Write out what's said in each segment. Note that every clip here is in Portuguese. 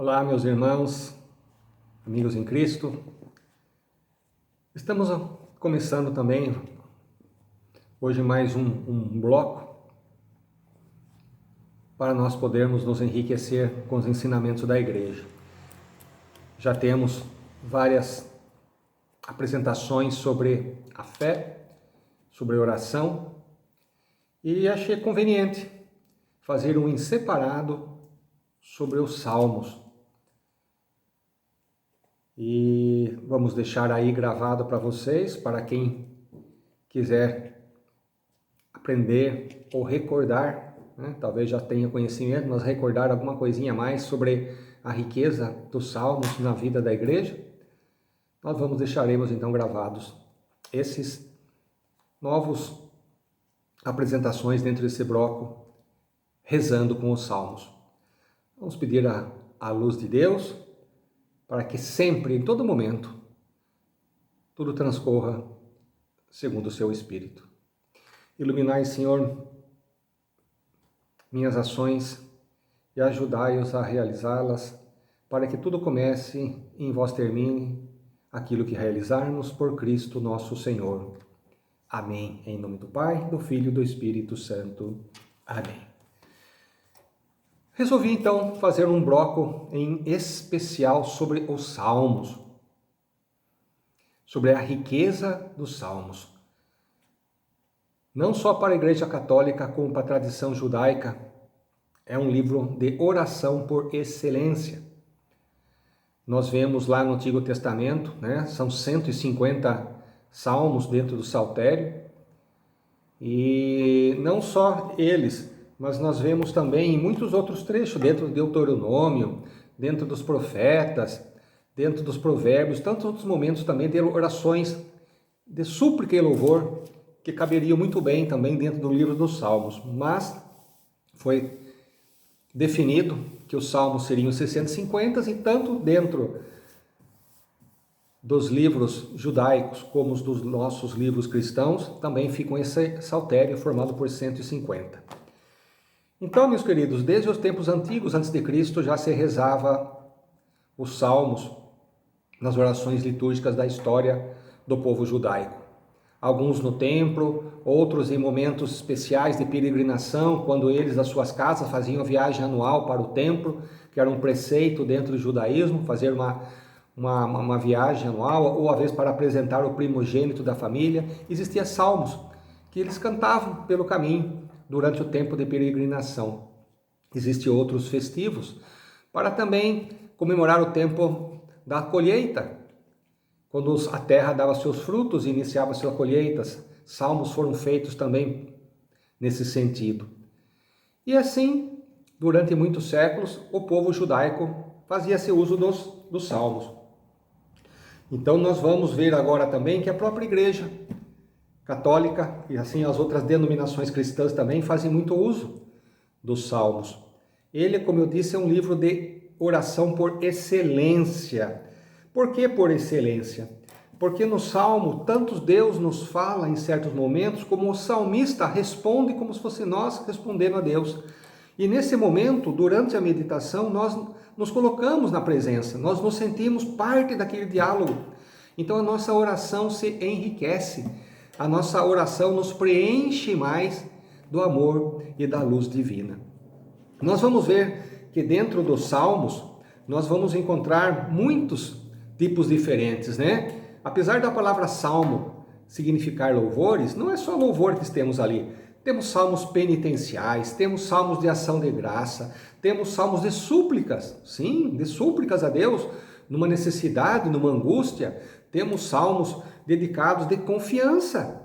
Olá, meus irmãos, amigos em Cristo. Estamos começando também hoje mais um bloco para nós podermos nos enriquecer com os ensinamentos da igreja. Já temos várias apresentações sobre a fé, sobre a oração, e achei conveniente fazer um em separado sobre os Salmos. E vamos deixar aí gravado para vocês, para quem quiser aprender ou recordar, né? Talvez já tenha conhecimento, mas recordar alguma coisinha a mais sobre a riqueza dos Salmos na vida da igreja. Nós deixaremos então gravados esses novos apresentações dentro desse bloco, rezando com os Salmos. Vamos pedir a luz de Deus, para que sempre, em todo momento, tudo transcorra segundo o seu Espírito. Iluminai, Senhor, minhas ações e ajudai-os a realizá-las, para que tudo comece e em vós termine aquilo que realizarmos por Cristo nosso Senhor. Amém. Em nome do Pai, do Filho e do Espírito Santo. Amém. Resolvi então fazer um bloco em especial sobre os Salmos, sobre a riqueza dos Salmos. Não só para a Igreja Católica, como para a tradição judaica, é um livro de oração por excelência. Nós vemos lá no Antigo Testamento, né, são 150 salmos dentro do Saltério, e não só eles, mas nós vemos também em muitos outros trechos, dentro do Deuteronômio, dentro dos profetas, dentro dos provérbios, tantos outros momentos também de orações de súplica e louvor, que caberiam muito bem também dentro do livro dos Salmos. Mas foi definido que os Salmos seriam 650 e tanto dentro dos livros judaicos como os dos nossos livros cristãos, também ficam esse saltério formado por 150. Então, meus queridos, desde os tempos antigos, antes de Cristo, já se rezava os salmos nas orações litúrgicas da história do povo judaico. Alguns no templo, outros em momentos especiais de peregrinação, quando eles das suas casas faziam a viagem anual para o templo, que era um preceito dentro do judaísmo, fazer uma viagem anual, ou às vezes para apresentar o primogênito da família. Existiam salmos que eles cantavam pelo caminho, durante o tempo de peregrinação. Existem outros festivos para também comemorar o tempo da colheita, quando a terra dava seus frutos e iniciava suas colheitas. Salmos foram feitos também nesse sentido. E assim, durante muitos séculos, o povo judaico fazia esse uso dos salmos. Então nós vamos ver agora também que a própria igreja católica e assim as outras denominações cristãs também fazem muito uso dos Salmos. Ele, como eu disse, é um livro de oração por excelência. Por que por excelência? Porque no Salmo, tanto Deus nos fala em certos momentos, como o salmista responde como se fosse nós respondendo a Deus. E nesse momento, durante a meditação, nós nos colocamos na presença, nós nos sentimos parte daquele diálogo. Então a nossa oração se enriquece. A nossa oração nos preenche mais do amor e da luz divina. Nós vamos ver que dentro dos Salmos, nós vamos encontrar muitos tipos diferentes, né? Apesar da palavra salmo significar louvores, não é só louvor que temos ali. Temos salmos penitenciais, temos salmos de ação de graça, temos salmos de súplicas, sim, de súplicas a Deus, numa necessidade, numa angústia. Temos salmos dedicados de confiança,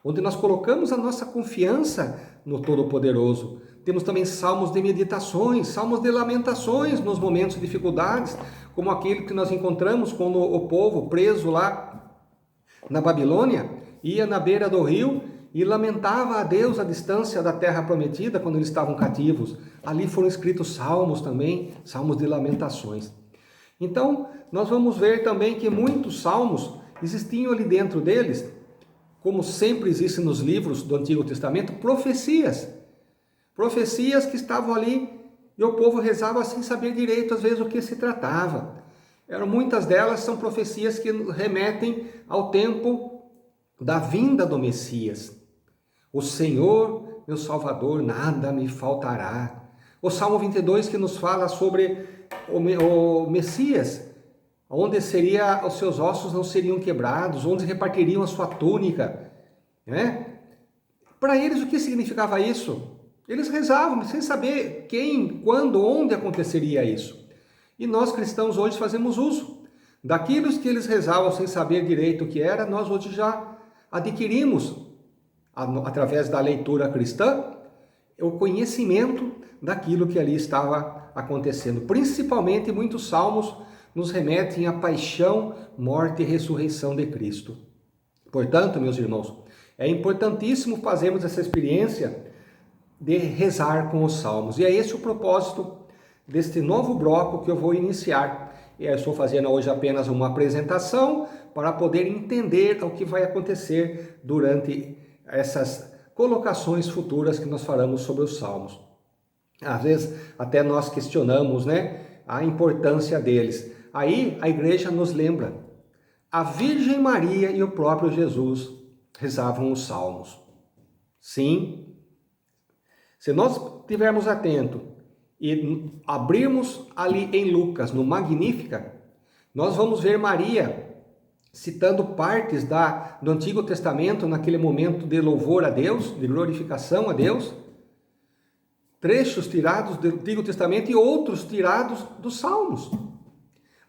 onde nós colocamos a nossa confiança no Todo-Poderoso. Temos também salmos de meditações, salmos de lamentações nos momentos de dificuldades, como aquele que nós encontramos quando o povo preso lá na Babilônia ia na beira do rio e lamentava a Deus à distância da terra prometida quando eles estavam cativos. Ali foram escritos salmos também, salmos de lamentações. Então, nós vamos ver também que muitos salmos existiam ali dentro deles, como sempre existe nos livros do Antigo Testamento, profecias que estavam ali E o povo rezava sem saber direito, às vezes, o que se tratava. Muitas delas são profecias que remetem ao tempo da vinda do Messias. O Senhor, meu Salvador, nada me faltará. O Salmo 22 que nos fala sobre o Messias, onde os seus ossos não seriam quebrados, onde repartiriam a sua túnica, né? Para eles, o que significava isso? Eles rezavam sem saber quem, quando, onde aconteceria isso. E nós cristãos hoje fazemos uso daquilo que eles rezavam sem saber direito o que era, nós hoje já adquirimos, através da leitura cristã, o conhecimento daquilo que ali estava acontecendo. Principalmente, muitos salmos nos remetem à paixão, morte e ressurreição de Cristo. Portanto, meus irmãos, é importantíssimo fazermos essa experiência de rezar com os salmos. E é esse o propósito deste novo bloco que eu vou iniciar. E eu estou fazendo hoje apenas uma apresentação para poder entender o que vai acontecer durante essas colocações futuras que nós faremos sobre os salmos. Às vezes até nós questionamos, né, a importância deles. Aí a igreja nos lembra, a Virgem Maria e o próprio Jesus rezavam os salmos. Sim, se nós estivermos atentos e abrirmos ali em Lucas, no Magnífica, nós vamos ver Maria citando partes do Antigo Testamento naquele momento de louvor a Deus, de glorificação a Deus, trechos tirados do Antigo Testamento e outros tirados dos Salmos.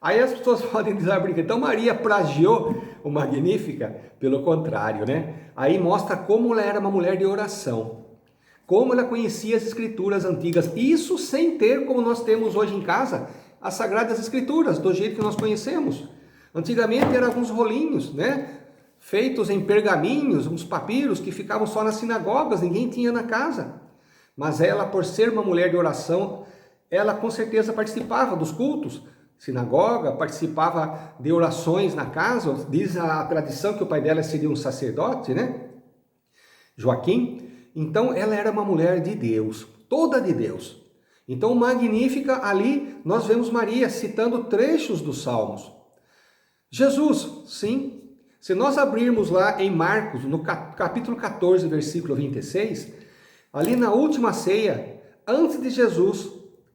Aí as pessoas podem dizer, então Maria plagiou o Magnífica? Pelo contrário, né? Aí mostra como ela era uma mulher de oração, como ela conhecia as Escrituras antigas, isso sem ter, como nós temos hoje em casa, as Sagradas Escrituras, do jeito que nós conhecemos. Antigamente eram alguns rolinhos, né? Feitos em pergaminhos, uns papiros que ficavam só nas sinagogas, ninguém tinha na casa. Mas ela, por ser uma mulher de oração, ela com certeza participava dos cultos, sinagoga, participava de orações na casa. Diz a tradição que o pai dela seria um sacerdote, né? Joaquim. Então ela era uma mulher de Deus, toda de Deus. Então, Magnífica, ali nós vemos Maria citando trechos dos Salmos. Jesus, sim, se nós abrirmos lá em Marcos, no capítulo 14, versículo 26, ali na última ceia, antes de Jesus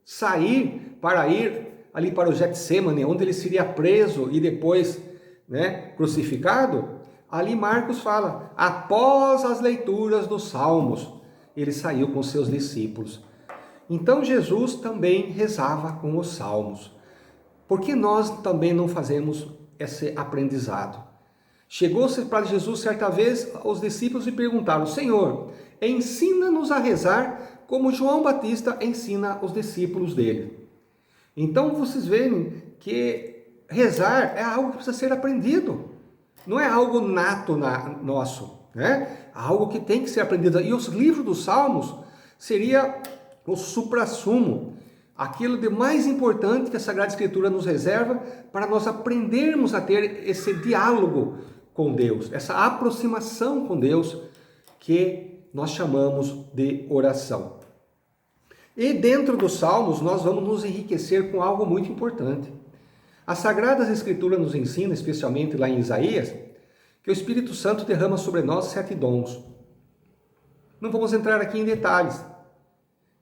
sair para ir ali para o Getsêmani, onde ele seria preso e depois, né, crucificado, ali Marcos fala, após as leituras dos Salmos, ele saiu com seus discípulos. Então Jesus também rezava com os Salmos. Por que nós também não fazemos esse aprendizado? Chegou-se para Jesus certa vez os discípulos e perguntaram, Senhor, ensina-nos a rezar como João Batista ensina os discípulos dele. Então vocês veem que rezar é algo que precisa ser aprendido. Não é algo nato nosso, né? É algo que tem que ser aprendido. E os livros dos Salmos seria o suprassumo, aquilo de mais importante que a Sagrada Escritura nos reserva para nós aprendermos a ter esse diálogo com Deus, essa aproximação com Deus que nós chamamos de oração. E dentro dos Salmos nós vamos nos enriquecer com algo muito importante. As Sagradas Escrituras nos ensina, especialmente lá em Isaías, que o Espírito Santo derrama sobre nós 7 dons. Não vamos entrar aqui em detalhes,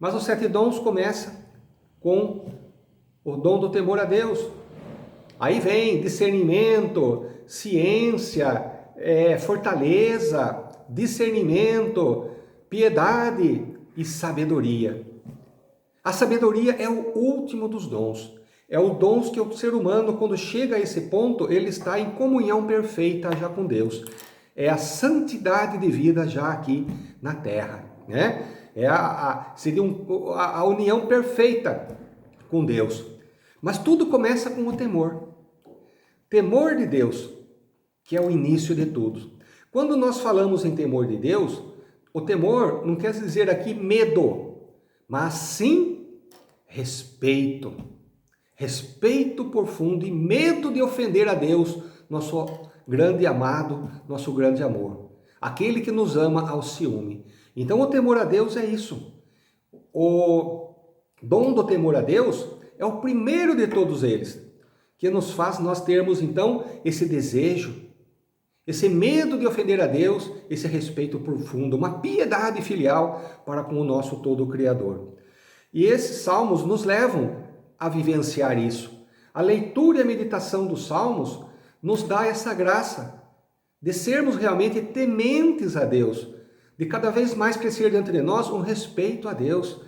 mas os 7 dons começam com o dom do temor a Deus. Aí vem discernimento, ciência, fortaleza, discernimento, piedade e sabedoria. A sabedoria é o último dos dons. É o dom que o ser humano, quando chega a esse ponto, ele está em comunhão perfeita já com Deus. É a santidade de vida já aqui na terra, né? Seria a união perfeita com Deus. Mas tudo começa com o temor. Temor de Deus, que é o início de tudo. Quando nós falamos em temor de Deus, o temor não quer dizer aqui medo, mas sim respeito. Respeito profundo e medo de ofender a Deus, nosso grande amado, nosso grande amor. Aquele que nos ama ao ciúme. Então o temor a Deus é isso. O dom do temor a Deus é o primeiro de todos eles, que nos faz nós termos então esse desejo, esse medo de ofender a Deus, esse respeito profundo, uma piedade filial para com o nosso todo Criador. E esses salmos nos levam a vivenciar isso. A leitura e a meditação dos salmos nos dá essa graça de sermos realmente tementes a Deus, de cada vez mais crescer dentro de nós um respeito a Deus.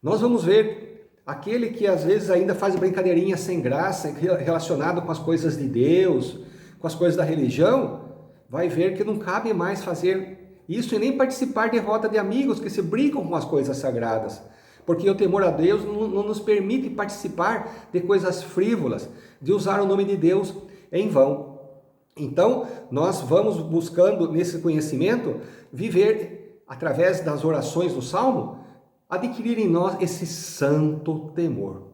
Nós vamos ver aquele que às vezes ainda faz brincadeirinha sem graça, relacionado com as coisas de Deus, com as coisas da religião, vai ver que não cabe mais fazer isso e nem participar de roda de amigos que se brincam com as coisas sagradas. Porque o temor a Deus não nos permite participar de coisas frívolas, de usar o nome de Deus em vão. Então, nós vamos buscando nesse conhecimento, viver através das orações do Salmo, adquirir em nós esse santo temor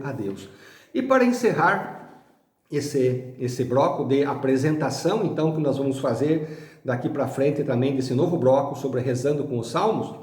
a Deus. E para encerrar esse bloco de apresentação, então, que nós vamos fazer daqui para frente também, desse novo bloco sobre rezando com os Salmos,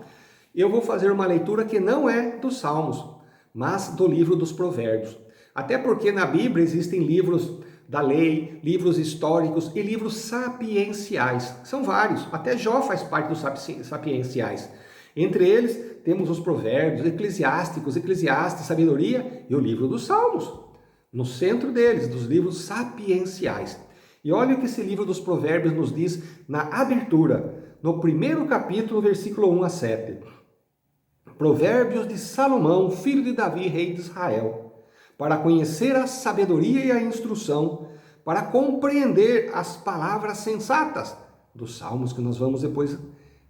eu vou fazer uma leitura que não é dos Salmos, mas do livro dos Provérbios. Até porque na Bíblia existem livros da lei, livros históricos e livros sapienciais. São vários, até Jó faz parte dos sapienciais. Entre eles temos os Provérbios, Eclesiastes, Sabedoria e o livro dos Salmos. No centro deles, dos livros sapienciais. E olha o que esse livro dos Provérbios nos diz na abertura, no primeiro capítulo, versículo 1 a 7. Provérbios de Salomão, filho de Davi, rei de Israel, para conhecer a sabedoria e a instrução, para compreender as palavras sensatas dos salmos que nós vamos depois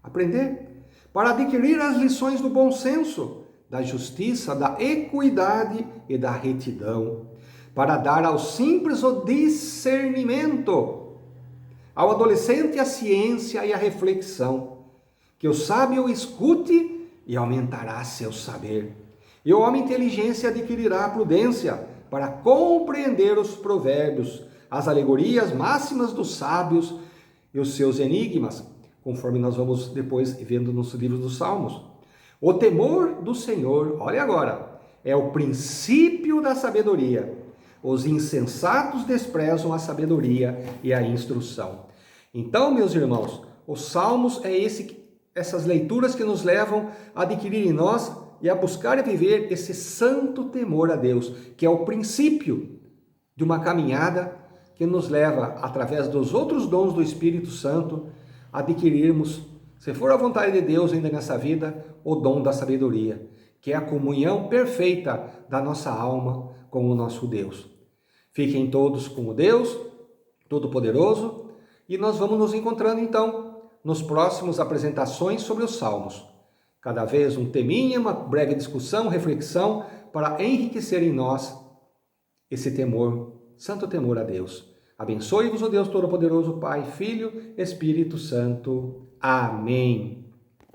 aprender, para adquirir as lições do bom senso, da justiça, da equidade e da retidão, para dar aos simples o discernimento, ao adolescente a ciência e a reflexão, que o sábio escute e aumentará seu saber. E o homem inteligência adquirirá a prudência para compreender os provérbios, as alegorias máximas dos sábios e os seus enigmas, conforme nós vamos depois vendo nos livros dos Salmos. O temor do Senhor, olha agora, é o princípio da sabedoria. Os insensatos desprezam a sabedoria e a instrução. Então, meus irmãos, os Salmos essas leituras que nos levam a adquirir em nós e a buscar e viver esse santo temor a Deus, que é o princípio de uma caminhada que nos leva, através dos outros dons do Espírito Santo, a adquirirmos, se for a vontade de Deus ainda nessa vida, o dom da sabedoria, que é a comunhão perfeita da nossa alma com o nosso Deus. Fiquem todos com o Deus Todo-Poderoso e nós vamos nos encontrando então nos próximos apresentações sobre os Salmos. Cada vez um teminha, uma breve discussão, reflexão, para enriquecer em nós esse temor, santo temor a Deus. Abençoe-vos o Deus Todo-Poderoso, Pai, Filho, Espírito Santo. Amém.